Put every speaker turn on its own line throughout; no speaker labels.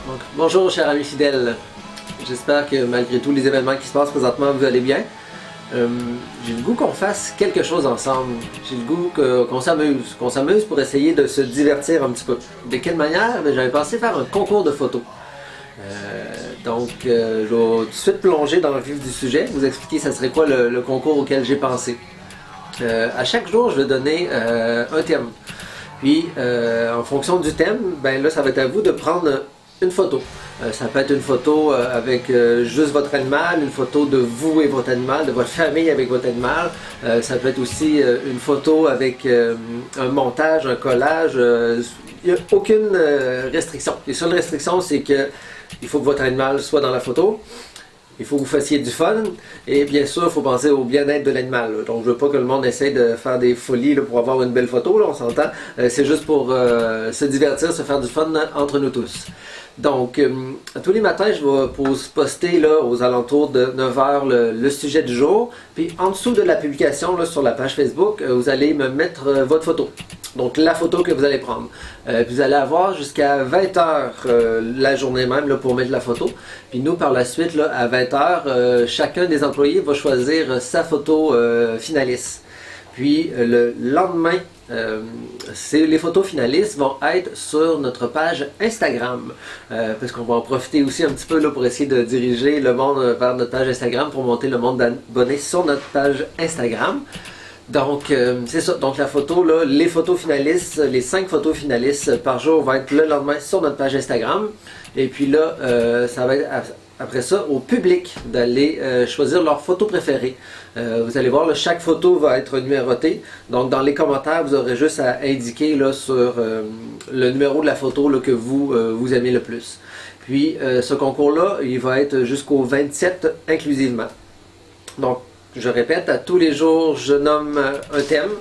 Donc, bonjour chers amis fidèles, j'espère que malgré tous les événements qui se passent présentement, vous allez bien. J'ai le goût qu'on fasse quelque chose ensemble, j'ai le goût qu'on s'amuse pour essayer de se divertir un petit peu. De quelle manière? J'avais pensé faire un concours de photos. Je vais tout de suite plonger dans le vif du sujet, vous expliquer ça serait quoi le concours auquel j'ai pensé. À chaque jour, je vais donner un thème. Puis, en fonction du thème, ben là, ça va être à vous de prendre une photo. Ça peut être une photo avec juste votre animal, une photo de vous et votre animal, de votre famille avec votre animal. Ça peut être aussi une photo avec un montage, un collage. Il n'y a aucune restriction. Les seules restrictions, c'est que il faut que votre animal soit dans la photo. Il faut que vous fassiez du fun et bien sûr, il faut penser au bien-être de l'animal. Donc, je veux pas que le monde essaye de faire des folies là, pour avoir une belle photo, là, on s'entend. C'est juste pour se divertir, se faire du fun entre nous tous. Donc, tous les matins, je vais poster là, aux alentours de 9h le sujet du jour. Puis, en dessous de la publication là, sur la page Facebook, vous allez me mettre votre photo. Donc, la photo que vous allez prendre. Puis, vous allez avoir jusqu'à 20h la journée même là, pour mettre la photo. Puis, nous, par la suite, là, à 20h, chacun des employés va choisir sa photo finaliste. Puis, le lendemain, les photos finalistes vont être sur notre page Instagram. Parce qu'on va en profiter aussi un petit peu là, pour essayer de diriger le monde vers notre page Instagram pour monter le monde d'abonnés sur notre page Instagram. Donc, c'est ça. Donc, la photo, là, les photos finalistes, les 5 photos finalistes par jour vont être le lendemain sur notre page Instagram. Et puis là, ça va être après ça au public d'aller choisir leur photo préférée. Vous allez voir, là, chaque photo va être numérotée. Donc, dans les commentaires, vous aurez juste à indiquer là, sur le numéro de la photo là, que vous aimez le plus. Puis, ce concours-là, il va être jusqu'au 27 inclusivement. Donc, je répète, à tous les jours, je nomme un thème.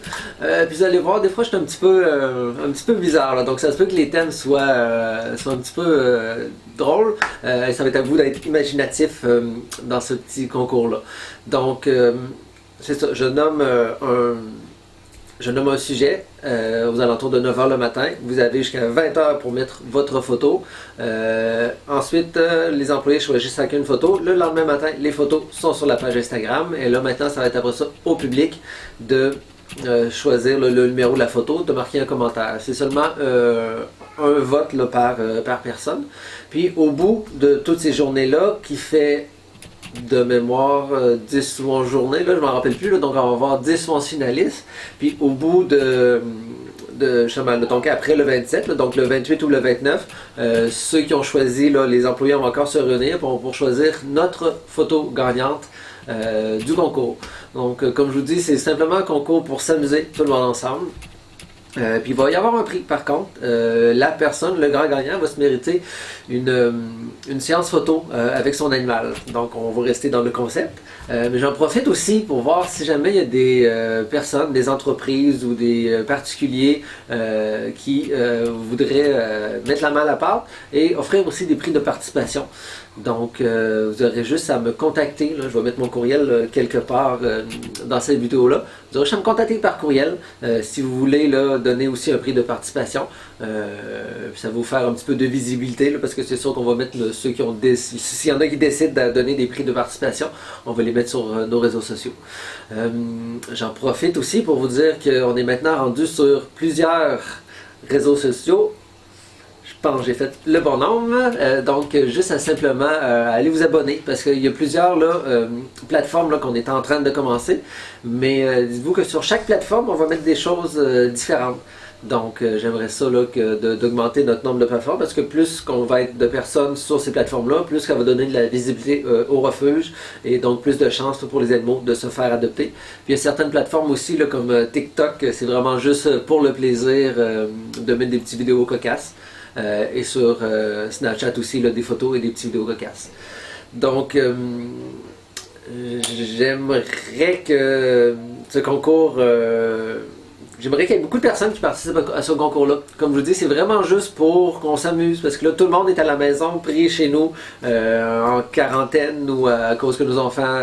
Puis vous allez voir, des fois, je suis un petit peu bizarre. Là. Donc, ça se peut que les thèmes soient un petit peu drôles. Ça va être à vous d'être imaginatif dans ce petit concours-là. Donc, c'est ça. Je nomme un sujet aux alentours de 9h le matin. Vous avez jusqu'à 20h pour mettre votre photo. Ensuite, les employés choisissent chacun une photo. Le lendemain matin, les photos sont sur la page Instagram. Et là, maintenant, ça va être après ça au public de choisir le numéro de la photo, de marquer un commentaire. C'est seulement un vote là, par personne. Puis, au bout de toutes ces journées-là, qui fait de mémoire 10 ou 11 journées, là, je m'en rappelle plus, là, donc on va avoir 10 ou 11 finalistes, puis au bout donc après le 27, là, donc le 28 ou le 29, ceux qui ont choisi, là, les employés vont encore se réunir pour choisir notre photo gagnante du concours. Donc comme je vous dis, c'est simplement un concours pour s'amuser tout le monde ensemble. Puis il va y avoir un prix par contre. La personne, le grand gagnant, va se mériter une séance photo avec son animal. Donc on va rester dans le concept. Mais j'en profite aussi pour voir si jamais il y a des personnes, des entreprises ou des particuliers qui voudraient mettre la main à la pâte et offrir aussi des prix de participation. Donc, vous aurez juste à me contacter. Là, je vais mettre mon courriel quelque part dans cette vidéo-là. Vous aurez juste à me contacter par courriel si vous voulez là, donner aussi un prix de participation. Ça va vous faire un petit peu de visibilité là, parce que c'est sûr qu'on va mettre ceux qui ont s'il y en a qui décident de donner des prix de participation, on va les mettre sur nos réseaux sociaux. J'en profite aussi pour vous dire qu'on est maintenant rendu sur plusieurs réseaux sociaux. Je pense que j'ai fait le bon nombre, donc juste à simplement aller vous abonner parce qu'il y a plusieurs là, plateformes là, qu'on est en train de commencer, mais dites-vous que sur chaque plateforme on va mettre des choses différentes. Donc j'aimerais ça là, d'augmenter notre nombre de plateformes parce que plus qu'on va être de personnes sur ces plateformes-là, plus ça va donner de la visibilité au refuge et donc plus de chances pour les animaux de se faire adopter. Puis il y a certaines plateformes aussi là, comme TikTok, c'est vraiment juste pour le plaisir de mettre des petites vidéos cocasses. Et sur Snapchat aussi, là, des photos et des petites vidéos cocasses. Donc, j'aimerais que ce concours, j'aimerais qu'il y ait beaucoup de personnes qui participent à ce concours-là. Comme je vous dis, c'est vraiment juste pour qu'on s'amuse, parce que là, tout le monde est à la maison, pris chez nous, en quarantaine, ou à cause que nos enfants,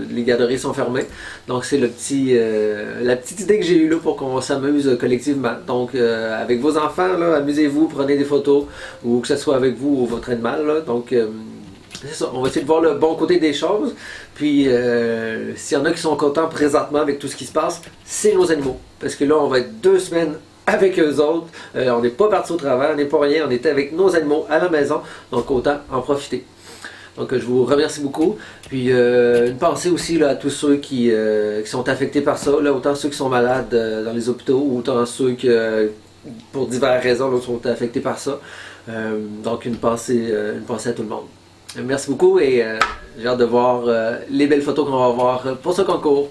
les garderies sont fermées. Donc, c'est la petite idée que j'ai eue là pour qu'on s'amuse collectivement. Donc, avec vos enfants, là, amusez-vous, prenez des photos, ou que ce soit avec vous ou votre animal. Là. Donc, c'est ça, on va essayer de voir le bon côté des choses. Puis, s'il y en a qui sont contents présentement avec tout ce qui se passe, c'est nos animaux. Parce que là, on va être 2 semaines avec eux autres. On n'est pas parti au travail, on n'est pas rien. On était avec nos animaux à la maison. Donc, autant en profiter. Donc, je vous remercie beaucoup. Puis, une pensée aussi là, à tous ceux qui sont affectés par ça. Là, autant ceux qui sont malades dans les hôpitaux, autant ceux qui, pour diverses raisons, là, sont affectés par ça. Donc, une pensée à tout le monde. Merci beaucoup et j'ai hâte de voir les belles photos qu'on va avoir pour ce concours.